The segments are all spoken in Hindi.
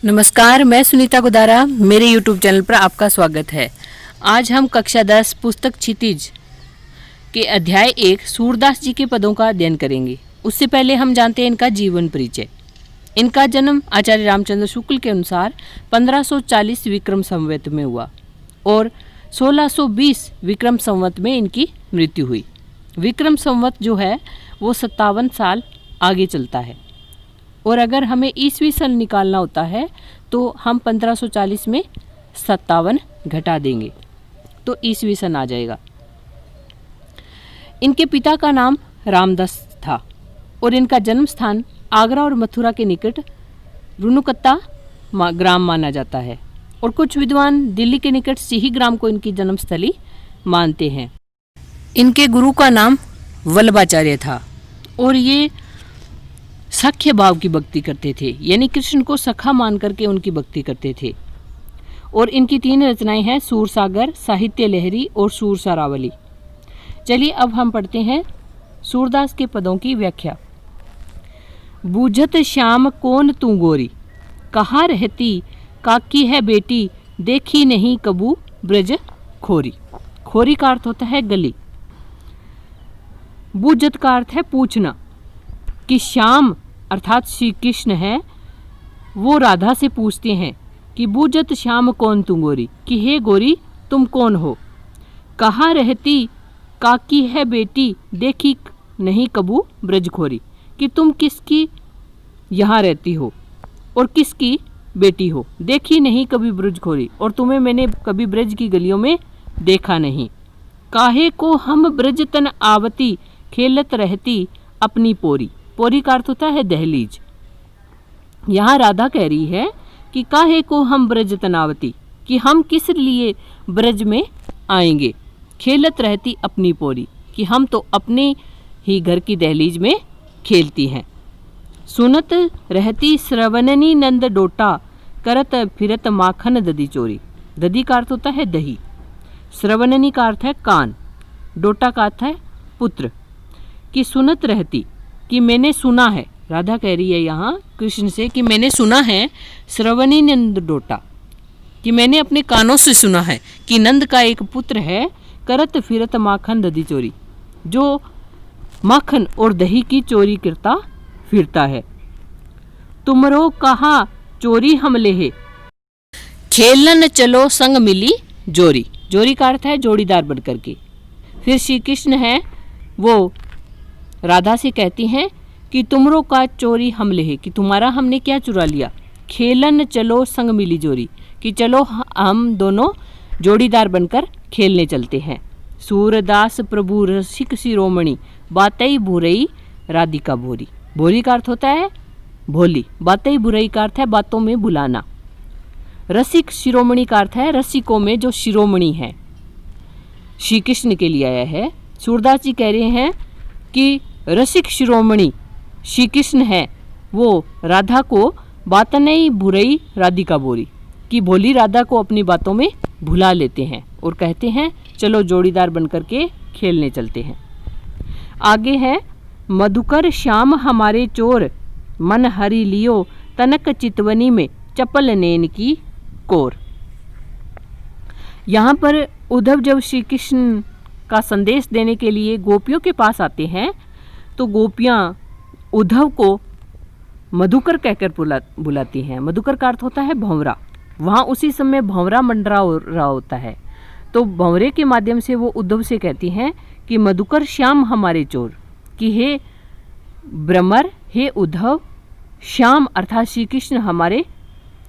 नमस्कार, मैं सुनीता गुदारा। मेरे YouTube चैनल पर आपका स्वागत है। आज हम कक्षा 10 पुस्तक क्षितिज के अध्याय 1 सूरदास जी के पदों का अध्ययन करेंगे। उससे पहले हम जानते हैं इनका जीवन परिचय। इनका जन्म आचार्य रामचंद्र शुक्ल के अनुसार 1540 विक्रम संवत में हुआ और 1620 विक्रम संवत में इनकी मृत्यु हुई। विक्रम संवत जो है वो 57 साल आगे चलता है और अगर हमें ईस्वी सन निकालना होता है तो हम 1540 में 57 घटा देंगे तो ईस्वी सन आ जाएगा। इनके पिता का नाम रामदास था और इनका जन्म स्थान आगरा और मथुरा के निकट रुनुकत्ता ग्राम माना जाता है और कुछ विद्वान दिल्ली के निकट सिही ग्राम को इनकी जन्मस्थली मानते हैं। इनके गुरु का नाम वल्लभाचार्य था और ये सख्य भाव की भक्ति करते थे, यानी कृष्ण को सखा मान करके उनकी भक्ति करते थे। और इनकी 3 रचनाएं हैं, सूरसागर, साहित्य लहरी और सूरसारावली। चलिए अब हम पढ़ते हैं सूरदास के पदों की व्याख्या। बूझत श्याम कौन तू गोरी, कहाँ रहती काकी है बेटी, देखी नहीं कबू ब्रज खोरी। खोरी का अर्थ होता है गली। बूझत का अर्थ है पूछना कि श्याम अर्थात श्री कृष्ण है वो राधा से पूछते हैं कि बूझत श्याम कौन तू गोरी, कि हे गोरी तुम कौन हो। कहाँ रहती काकी है बेटी, देखी नहीं कबू ब्रजखोरी, कि तुम किसकी यहाँ रहती हो और किसकी बेटी हो। देखी नहीं कभी ब्रजखोरी, और तुम्हें मैंने कभी ब्रज की गलियों में देखा नहीं। काहे को हम ब्रज तन आवती, खेलत रहती अपनी पोरी। पोरी का अर्थ होता है दहलीज। यहाँ राधा कह रही है कि काहे को हम ब्रज तनावती, कि हम किस लिए ब्रज में आएंगे। खेलत रहती अपनी पोरी, कि हम तो अपने ही घर की दहलीज में खेलती हैं। सुनत रहती श्रवणनी नंद डोटा, करत फिरत माखन दधी चोरी। दधी का अर्थ होता है दही, श्रवणनी का अर्थ है कान, डोटा का अर्थ है पुत्र। कि सुनत रहती, कि मैंने सुना है, राधा कह रही है यहाँ कृष्ण से कि मैंने सुना है श्रवणी नंद डोटा, कि मैंने अपने कानों से सुना है कि नंद का एक पुत्र है, करत फिरत माखन दधी चोरी, जो माखन और दही की चोरी करता फिरता है। तुमरो कहा चोरी हमले है, खेलन चलो संग मिली जोरी। जोरी का अर्थ है जोड़ीदार बनकर के। फिर श्री कृष्ण है वो राधा से कहती हैं कि तुमरो का चोरी हमले है, कि तुम्हारा हमने क्या चुरा लिया। खेलन चलो संग मिली जोरी, कि चलो हम दोनों जोड़ीदार बनकर खेलने चलते हैं। सूरदास प्रभु रसिक शिरोमणि, बातई बुरई राधिका भोरी। भोरी का अर्थ होता है भोली, बातई बुरई का अर्थ है बातों में बुलाना। रसिक शिरोमणि का अर्थ है रसिकों में जो शिरोमणि है, श्री कृष्ण के लिए आया है। सूरदास जी कह रहे हैं कि रसिक शिरोमणि श्री कृष्ण है वो राधा को बातनई बुरई राधिका बोरी, कि भोली राधा को अपनी बातों में भुला लेते हैं और कहते हैं चलो जोड़ीदार बनकर के खेलने चलते हैं। आगे है मधुकर श्याम हमारे चोर, मन हरि लियो तनक चितवनी में चपल नैन की कोर। यहाँ पर उद्धव जब श्री कृष्ण का संदेश देने के लिए गोपियों के पास आते हैं तो गोपियाँ उद्धव को मधुकर कहकर बुलाती हैं। मधुकर का अर्थ होता है भंवरा। वहाँ उसी समय भंवरा मंडरा हो रहा होता है, तो भंवरे के माध्यम से वो उद्धव से कहती हैं कि मधुकर श्याम हमारे चोर, कि हे भ्रमर, हे उद्धव, श्याम अर्थात श्री कृष्ण हमारे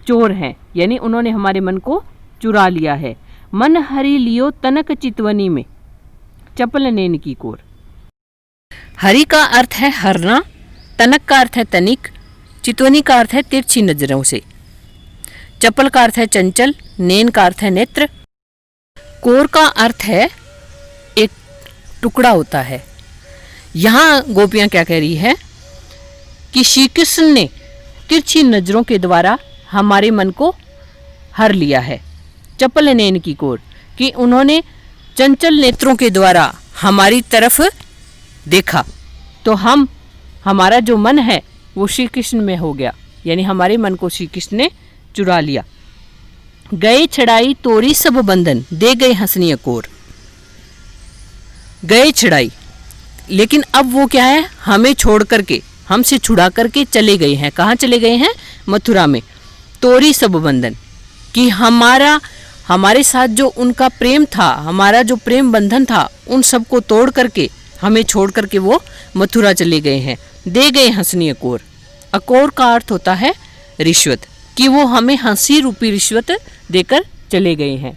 चोर हैं, यानी उन्होंने हमारे मन को चुरा लिया है। मन हरि लियो तनक चितवनी में चपल नैन की कोर। हरि का अर्थ है हरना, तनक का अर्थ है तनिक, चितवनी का अर्थ है तिरछी नजरों से, चपल का अर्थ है चंचल, नैन का अर्थ है नेत्र, कोर का अर्थ है एक टुकड़ा होता है। यहाँ गोपियाँ क्या कह रही है कि श्री कृष्ण ने तिरछी नजरों के द्वारा हमारे मन को हर लिया है। चपल नैन की कोर, कि उन्होंने चंचल नेत्रों के द्वारा हमारी तरफ देखा तो हमारा जो मन है वो श्री कृष्ण में हो गया, यानी हमारे मन को श्री कृष्ण ने चुरा लिया। गए छड़ाई तोरी सब बंधन, दे गए हंसनी अकोर। गए छड़ाई, लेकिन अब वो क्या है, हमें छोड़ करके, हमसे छुड़ा करके चले गए हैं। कहाँ चले गए हैं? मथुरा में। तोरी सब बंधन, कि हमारे साथ जो उनका प्रेम था, हमारा जो प्रेम बंधन था, उन सबको तोड़ करके, हमें छोड़ करके वो मथुरा चले गए हैं। दे गए हंसनी अकोर। अकोर का अर्थ होता है रिश्वत, कि वो हमें हंसी रूपी रिश्वत देकर चले गए हैं।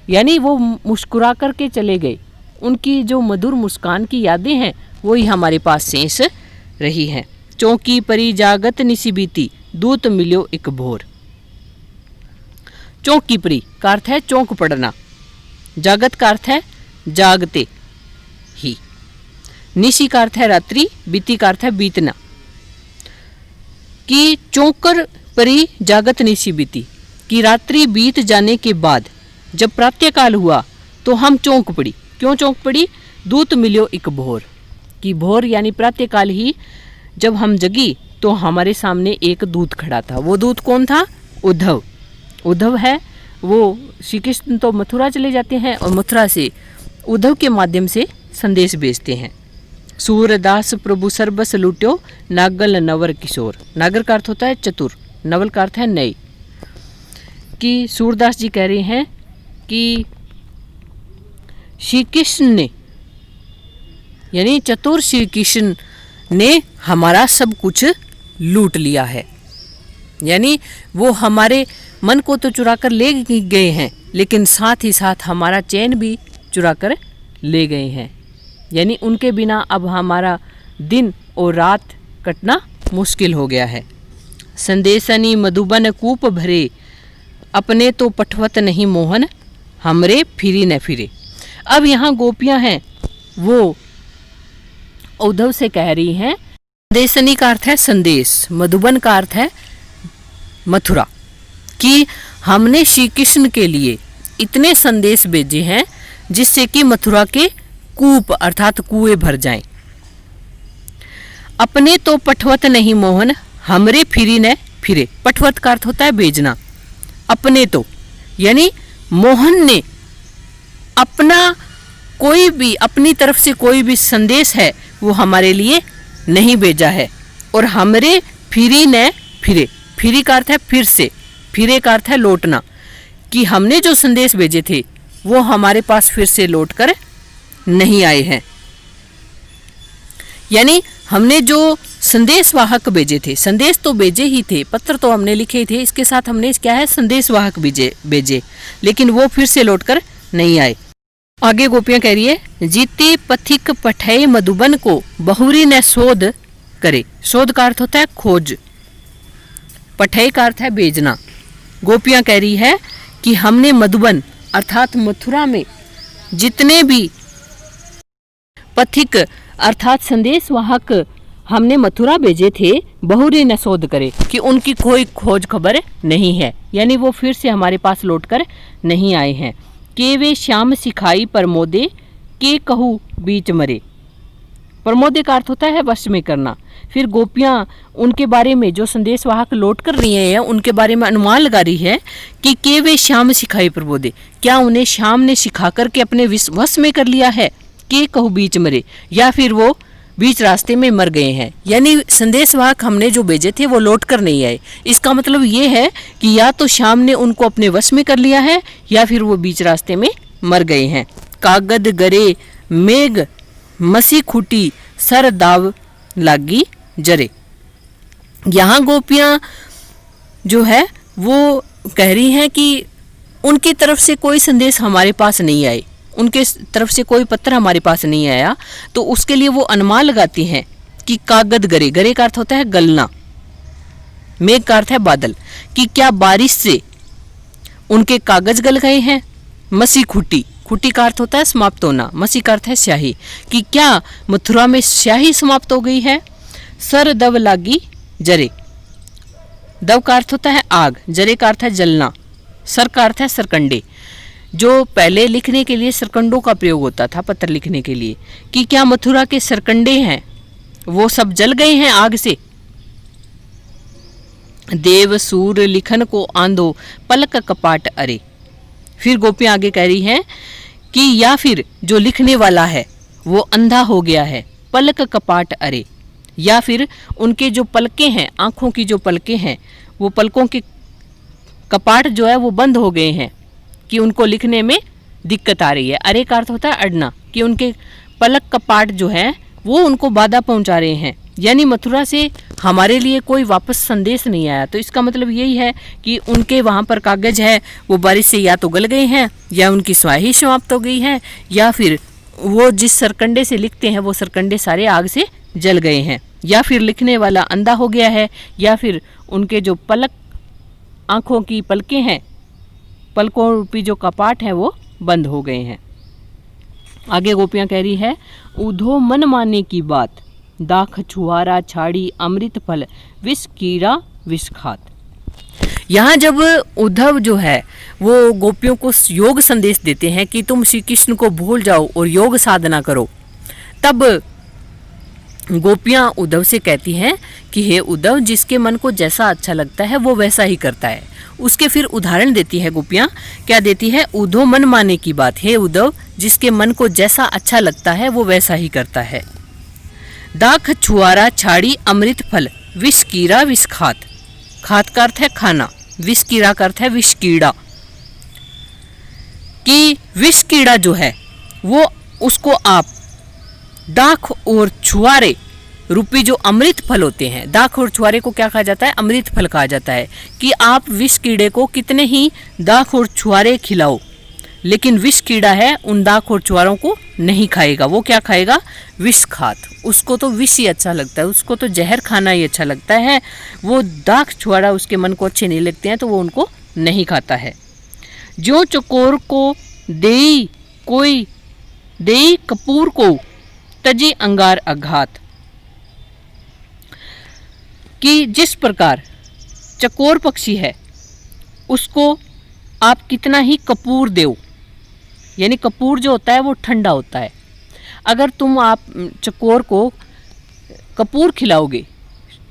यानी वो मुस्कुरा करके चले गए। उनकी जो मधुर मुस्कान की यादें हैं वही हमारे पास शेष रही हैं। चौकी परी जागत निसी बीती, दूत मिलो एक भोर। चौकी परी का अर्थ है चौंक पड़ना, जागत का अर्थ है जागते ही, निशी का अर्थ है रात्रि, बीती का अर्थ है बीतना। कि चौंकर परी जागत निशी बीती, कि रात्रि बीत जाने के बाद जब प्रातःकाल हुआ तो हम चौंक पड़ी। क्यों चौंक पड़ी? दूत मिलो एक भोर, कि भोर यानी प्रातःकाल ही जब हम जगी तो हमारे सामने एक दूत खड़ा था। वो दूत कौन था? उद्धव। उद्धव है वो। श्री कृष्ण तो मथुरा चले जाते हैं और मथुरा से उद्धव के माध्यम से संदेश भेजते हैं। सूरदास प्रभु सर्बस लुट्यो, नागल नवर किशोर। नागर का अर्थ होता है चतुर, नवल का अर्थ है नई। कि सूरदास जी कह रहे हैं कि श्री कृष्ण ने, यानी चतुर श्री कृष्ण ने हमारा सब कुछ लूट लिया है। यानी वो हमारे मन को तो चुरा कर ले गए हैं, लेकिन साथ ही साथ हमारा चैन भी चुरा कर ले गए हैं। यानी उनके बिना अब हमारा दिन और रात कटना मुश्किल हो गया है। संदेशनी मधुबन कूप भरे, अपने तो पठवत नहीं मोहन, हमरे फिरी न फिरे। अब यहाँ गोपियाँ हैं, वो उद्धव से कह रही हैं। संदेशनी का अर्थ है संदेश, मधुबन का अर्थ है मथुरा। कि हमने श्री कृष्ण के लिए इतने संदेश भेजे हैं जिससे कि मथुरा के कूप अर्थात कुएं भर जाएं। अपने तो पठवत नहीं मोहन, हमरे फिरी न फिरे। पठवत का अर्थ होता है भेजना। अपने तो यानी मोहन ने अपना कोई भी, अपनी तरफ से कोई भी संदेश है वो हमारे लिए नहीं भेजा है। और हमरे फिरी न फिरे, फिरी का अर्थ है फिर से, फिरे का अर्थ है लौटना। कि हमने जो संदेश भेजे थे वो हमारे पास फिर से लौट कर नहीं आए हैं। यानी हमने जो संदेशवाहक भेजे थे, संदेश तो भेजे ही थे, पत्र तो हमने लिखे ही थे, इसके साथ हमने क्या है संदेशवाहक भेजे, लेकिन वो फिर से लौट कर नहीं आए। आगे गोपियां कह रही है, जीते पथिक पठय मधुबन को, बहुरी न शोध करे। शोध का अर्थ होता है खोज, पठय का अर्थ है भेजना। गोपियां कह रही है कि हमने मधुबन अर्थात मथुरा में जितने भी पथिक अर्थात संदेशवाहक हमने मथुरा भेजे थे, बहुरी न शोध करे, कि उनकी कोई खोज खबर नहीं है। यानी वो फिर से हमारे पास लौट कर नहीं आए हैं। के वे श्याम सिखाई प्रमोदे, के कहू बीच मरे। प्रमोदे का अर्थ होता है वश में करना। फिर गोपियां उनके बारे में, जो संदेशवाहक लौट कर रही हैं, उनके बारे में अनुमान लगा रही है कि के वे श्याम सिखाई प्रमोदे, क्या उन्हें श्याम ने सिखा करके अपने वश में कर लिया है? के कहू बीच मरे, या फिर वो बीच रास्ते में मर गए हैं। यानी संदेशवाहक हमने जो भेजे थे वो लौट कर नहीं आए। इसका मतलब ये है कि या तो श्याम ने उनको अपने वश में कर लिया है या फिर वो बीच रास्ते में मर गए हैं। कागद गरे मेघ मसी खुटी, सर दाव लागी जरे। यहाँ गोपियाँ जो है वो कह रही हैं कि उनकी तरफ से कोई संदेश हमारे पास नहीं आए, उनके तरफ से कोई पत्र हमारे पास नहीं आया, तो उसके लिए वो अनुमान लगाती हैं कि कागद गरे, गरे का अर्थ होता है गलना, मेघ का अर्थ है बादल, कि क्या बारिश से उनके कागज गल गए हैं। मसी खुटी, खुटी का अर्थ होता है समाप्त होना, मसी का अर्थ है स्याही, कि क्या मथुरा में स्याही समाप्त हो गई है। सर दव लागी जरे, दव का अर्थ होता है आग, जरे का अर्थ है जलना, सर का अर्थ है सरकंडे। जो पहले लिखने के लिए सरकंडों का प्रयोग होता था पत्र लिखने के लिए, कि क्या मथुरा के सरकंडे हैं वो सब जल गए हैं आग से। देव सूर लिखन को आंधो पलक कपाट अरे। फिर गोपियां आगे कह रही हैं कि या फिर जो लिखने वाला है वो अंधा हो गया है, पलक कपाट अरे, या फिर उनके जो पलकें हैं, आंखों की जो पलकें हैं, वो पलकों के कपाट जो है वो बंद हो गए हैं कि उनको लिखने में दिक्कत आ रही है। अरे का अर्थ होता है अड़ना, कि उनके पलक कपाट जो है वो उनको बाधा पहुंचा रहे हैं, यानी मथुरा से हमारे लिए कोई वापस संदेश नहीं आया। तो इसका मतलब यही है कि उनके वहाँ पर कागज है वो बारिश से या तो गल गए हैं, या उनकी स्याही समाप्त हो गई है, या फिर वो जिस सरकंडे से लिखते हैं वो सरकंडे सारे आग से जल गए हैं, या फिर लिखने वाला अंधा हो गया है, या फिर उनके जो पलक आँखों की पलकें हैं, पलकों रूपी जो कपाट हैं वो बंद हो गए हैं। आगे गोपियाँ कह रही है, उधो मन माने की बात, दाख छुहारा छाड़ी अमृत फल, विष कीड़ा विष खात। यहाँ जब उद्धव जो है वो गोपियों को योग संदेश देते हैं कि तुम श्री कृष्ण को भूल जाओ और योग साधना करो, तब गोपियाँ उद्धव से कहती हैं कि हे उद्धव, जिसके मन को जैसा अच्छा लगता है वो वैसा ही करता है। उसके फिर उदाहरण देती है गोपियाँ, क्या देती है, उद्धव मन माने की बात, हे उद्धव, जिसके मन को जैसा अच्छा लगता है वो वैसा ही करता है। दाख छुआरा छाड़ी अमृत फल, विष कीड़ा विष खात। खात का अर्थ है खाना, विष कीड़ा का अर्थ है विष कीड़ा। कि विष कीड़ा जो है वो उसको आप दाख और छुआरे रूपी जो अमृत फल होते हैं, दाख और छुआरे को क्या कहा जाता है, अमृत फल कहा जाता है, कि आप विष कीड़े को कितने ही दाख और छुआरे खिलाओ, लेकिन विष कीड़ा है उन दाख और छुआरों को नहीं खाएगा। वो क्या खाएगा, विष खात। उसको तो विष ही अच्छा लगता है, उसको तो जहर खाना ही अच्छा लगता है। वो दाख छुआरा उसके मन को अच्छे नहीं लगते हैं तो वो उनको नहीं खाता है। जो चकोर को देई कोई देई कपूर को तजी अंगार अघात। कि जिस प्रकार चकोर पक्षी है उसको आप कितना ही कपूर दो, यानी कपूर जो होता है वो ठंडा होता है। अगर तुम आप चकोर को कपूर खिलाओगे,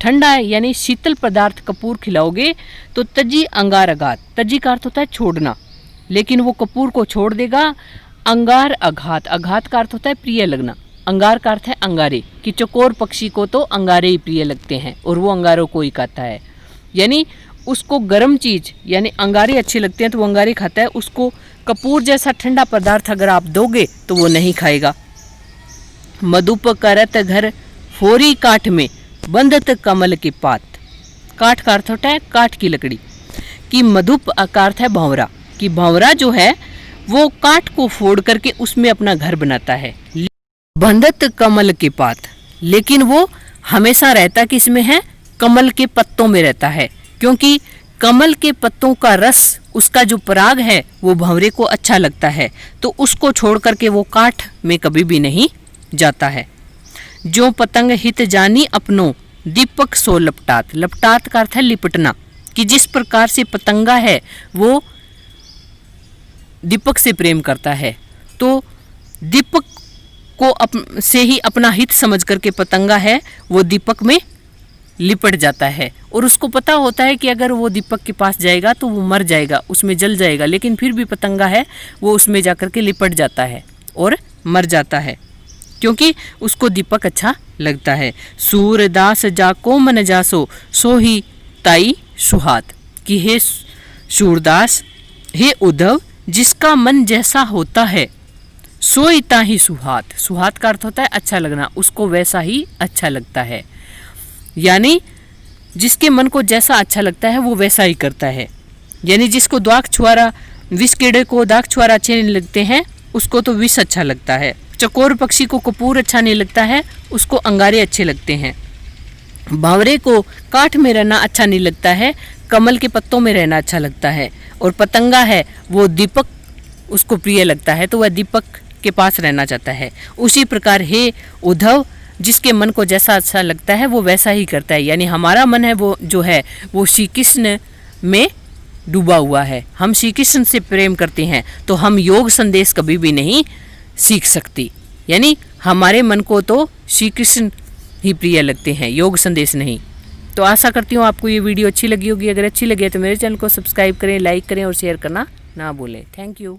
ठंडा है यानी शीतल पदार्थ कपूर खिलाओगे, तो तजी अंगार अघात, तजी का अर्थ होता है छोड़ना, लेकिन वो कपूर को छोड़ देगा। अंगार अघात, अघात का अर्थ होता है प्रिय लगना, अंगार का अर्थ है अंगारे, कि चकोर पक्षी को तो अंगारे ही प्रिय लगते हैं और वो अंगारों को ही खाता है। यानी उसको गर्म चीज यानी अंगारे अच्छे लगते हैं तो वो अंगारे खाता है। उसको कपूर जैसा ठंडा पदार्थ अगर आप दोगे तो वो नहीं खाएगा। मधुप करत घर फोरी काठ में बंधत कमल के पात। काठ का अर्थ होता है काठ की लकड़ी, कि मधुप का अर्थ है भंवरा, कि भंवरा जो है वो काठ को फोड़ करके उसमें अपना घर बनाता है। बंधत कमल के पात, लेकिन वो हमेशा रहता किसमें है, कमल के पत्तों में रहता है, क्योंकि कमल के पत्तों का रस, उसका जो पराग है वो भंवरे को अच्छा लगता है, तो उसको छोड़ करके वो काठ में कभी भी नहीं जाता है। जो पतंग हित जानी अपनो दीपक सो लपटात। लपटात का अर्थ है लिपटना, कि जिस प्रकार से पतंगा है वो दीपक से प्रेम करता है, तो दीपक को से ही अपना हित समझ करके पतंगा है वो दीपक में लिपट जाता है। और उसको पता होता है कि अगर वो दीपक के पास जाएगा तो वो मर जाएगा, उसमें जल जाएगा, लेकिन फिर भी पतंगा है वो उसमें जाकर के लिपट जाता है और मर जाता है, क्योंकि उसको दीपक अच्छा लगता है। सूरदास जाको मन जासो सो ही ताई सुहात। कि हे सूरदास, हे उद्धव, जिसका मन जैसा होता है सोईता ही सुहात। सुहात का अर्थ होता है अच्छा लगना, उसको वैसा ही अच्छा लगता है, यानी जिसके मन को जैसा अच्छा लगता है वो वैसा ही करता है। यानी जिसको दाख छुआरा, विष कीड़े को दाख छुआरा अच्छे नहीं लगते हैं उसको तो विष अच्छा लगता है। चकोर पक्षी को कपूर अच्छा नहीं लगता है, उसको अंगारे अच्छे लगते हैं। भावरे को काठ में रहना अच्छा नहीं लगता है, कमल के पत्तों में रहना अच्छा लगता है। और पतंगा है वो दीपक उसको प्रिय लगता है, तो वह दीपक के पास रहना चाहता है। उसी प्रकार हे उद्धव, जिसके मन को जैसा अच्छा लगता है वो वैसा ही करता है। यानी हमारा मन है वो जो है वो श्री कृष्ण में डूबा हुआ है, हम श्री कृष्ण से प्रेम करते हैं, तो हम योग संदेश कभी भी नहीं सीख सकती। यानी हमारे मन को तो श्री कृष्ण ही प्रिय लगते हैं, योग संदेश नहीं। तो आशा करती हूँ आपको ये वीडियो अच्छी लगी होगी। अगर अच्छी लगी है तो मेरे चैनल को सब्सक्राइब करें, लाइक करें और शेयर करना ना भूलें। Thank you.